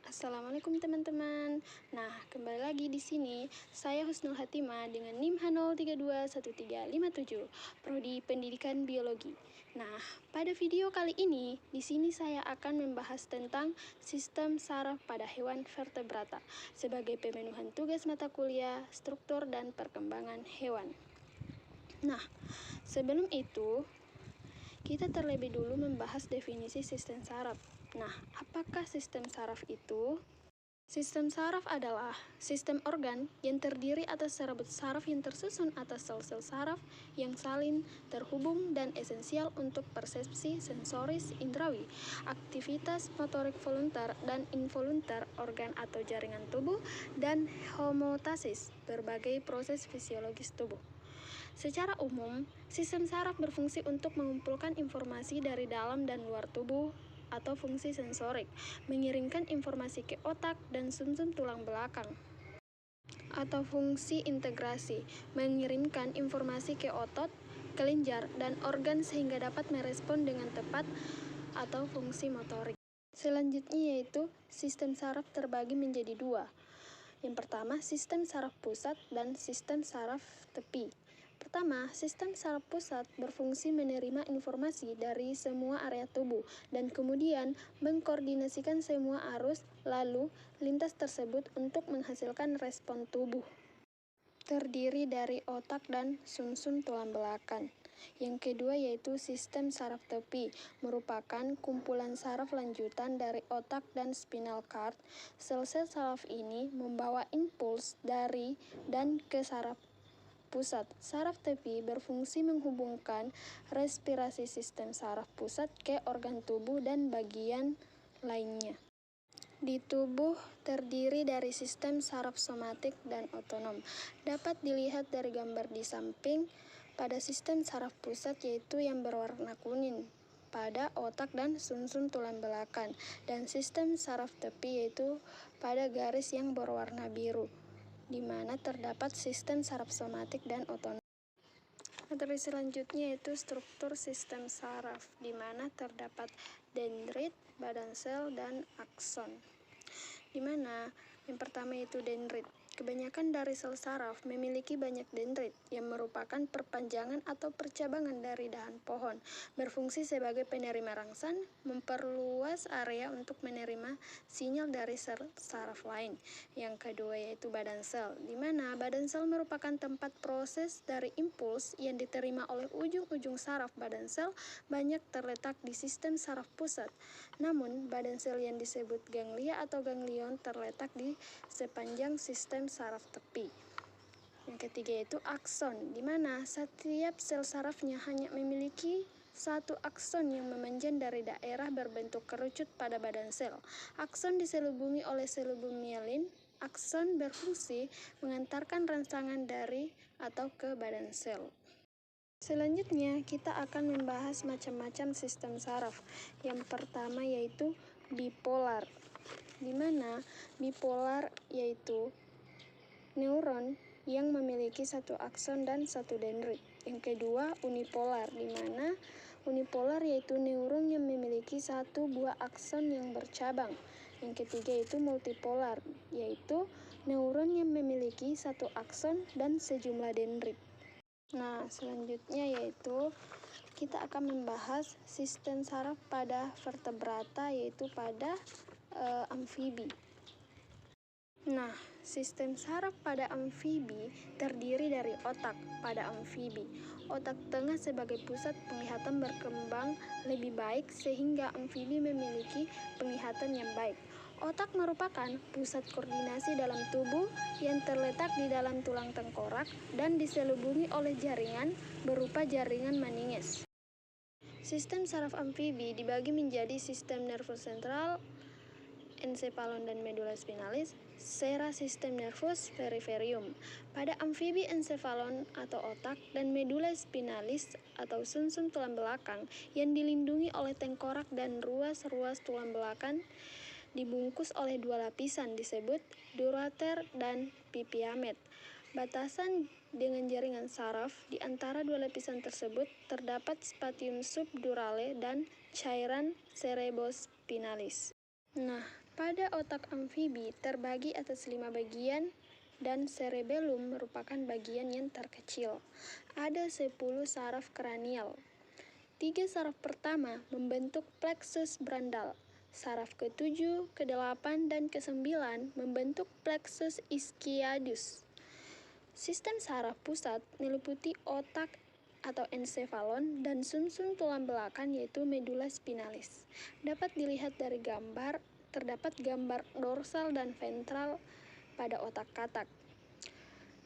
Assalamualaikum teman-teman. Nah, kembali lagi di sini saya Husnul Hatimah dengan NIM H03213557, Prodi Pendidikan Biologi. Nah, pada video kali ini di sini saya akan membahas tentang sistem saraf pada hewan vertebrata sebagai pemenuhan tugas mata kuliah struktur dan perkembangan hewan. Nah, sebelum itu kita terlebih dulu membahas definisi sistem saraf. Nah, apakah sistem saraf itu? Sistem saraf adalah sistem organ yang terdiri atas serabut saraf yang tersusun atas sel-sel saraf yang saling terhubung dan esensial untuk persepsi sensoris indrawi, aktivitas motorik voluntar dan involuntar organ atau jaringan tubuh, dan homeostasis berbagai proses fisiologis tubuh. Secara umum, sistem saraf berfungsi untuk mengumpulkan informasi dari dalam dan luar tubuh atau fungsi sensorik, mengirimkan informasi ke otak dan sumsum tulang belakang, atau fungsi integrasi, mengirimkan informasi ke otot, kelenjar, dan organ sehingga dapat merespon dengan tepat, atau fungsi motorik. Selanjutnya yaitu sistem saraf terbagi menjadi dua. Yang pertama, sistem saraf pusat dan sistem saraf tepi. Pertama, sistem saraf pusat berfungsi menerima informasi dari semua area tubuh dan kemudian mengkoordinasikan semua arus lalu lintas tersebut untuk menghasilkan respon tubuh. Terdiri dari otak dan sumsum tulang belakang. Yang kedua yaitu sistem saraf tepi, merupakan kumpulan saraf lanjutan dari otak dan spinal cord. Sel-sel saraf ini membawa impuls dari dan ke saraf pusat. Saraf tepi berfungsi menghubungkan respirasi sistem saraf pusat ke organ tubuh dan bagian lainnya. Di tubuh terdiri dari sistem saraf somatik dan otonom. Dapat dilihat dari gambar di samping pada sistem saraf pusat yaitu yang berwarna kuning pada otak dan sumsum tulang belakang, dan sistem saraf tepi yaitu pada garis yang berwarna biru, di mana terdapat sistem saraf somatik dan otonom. Materi selanjutnya yaitu struktur sistem saraf, di mana terdapat dendrit, badan sel, dan akson. Di mana yang pertama yaitu dendrit. Kebanyakan dari sel saraf memiliki banyak dendrit yang merupakan perpanjangan atau percabangan dari dahan pohon, berfungsi sebagai penerima rangsan, memperluas area untuk menerima sinyal dari sel saraf lain. Yang kedua yaitu badan sel, di mana badan sel merupakan tempat proses dari impuls yang diterima oleh ujung-ujung saraf. Badan sel banyak terletak di sistem saraf pusat, namun badan sel yang disebut ganglia atau ganglion terletak di sepanjang sistem saraf tepi. Yang ketiga yaitu akson, di mana setiap sel sarafnya hanya memiliki satu akson yang memanjang dari daerah berbentuk kerucut pada badan sel. Akson diselubungi oleh selubung mielin. Akson berfungsi mengantarkan rangsangan dari atau ke badan sel. Selanjutnya, kita akan membahas macam-macam sistem saraf. Yang pertama yaitu bipolar, di mana bipolar yaitu neuron yang memiliki satu akson dan satu dendrit. Yang kedua, unipolar, di mana unipolar yaitu neuron yang memiliki satu buah akson yang bercabang. Yang ketiga yaitu multipolar, yaitu neuron yang memiliki satu akson dan sejumlah dendrit. Nah, selanjutnya yaitu kita akan membahas sistem saraf pada vertebrata, yaitu pada amfibi. Nah, sistem saraf pada amfibi terdiri dari otak pada amfibi. Otak tengah sebagai pusat penglihatan berkembang lebih baik sehingga amfibi memiliki penglihatan yang baik. Otak merupakan pusat koordinasi dalam tubuh yang terletak di dalam tulang tengkorak dan diselubungi oleh jaringan berupa jaringan meninges. Sistem saraf amfibi dibagi menjadi sistem nervus sentral, ensephalon dan medula spinalis, serta sistem nervus periferium. Pada amfibi ensephalon atau otak dan medula spinalis atau sumsum tulang belakang yang dilindungi oleh tengkorak dan ruas-ruas tulang belakang dibungkus oleh dua lapisan disebut duroter dan pipiamet. Batasan dengan jaringan saraf. Di antara dua lapisan tersebut terdapat spatium subdurale dan cairan cerebrospinalis. Nah, pada otak amfibi terbagi atas 5 bagian dan cerebellum merupakan bagian yang terkecil. Ada 10 saraf kranial. 3 saraf pertama membentuk plexus brandal. Saraf ke-7, ke-8, dan ke-9 membentuk plexus ischiadus. Sistem saraf pusat meliputi otak atau ensefalon dan sumsum tulang belakang yaitu medula spinalis. Dapat dilihat dari gambar, terdapat gambar dorsal dan ventral pada otak katak.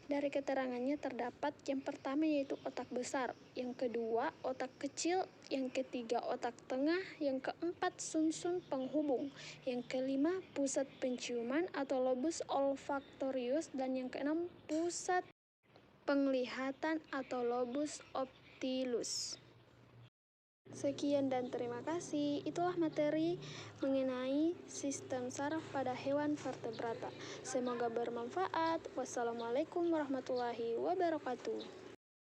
Dari keterangannya terdapat yang pertama yaitu otak besar, yang kedua otak kecil, yang ketiga otak tengah, yang keempat sumsum penghubung, yang kelima pusat penciuman atau lobus olfaktorius, dan yang keenam pusat penglihatan atau lobus optilus. Sekian dan terima kasih. Itulah materi mengenai sistem saraf pada hewan vertebrata. Semoga bermanfaat. Wassalamualaikum warahmatullahi wabarakatuh.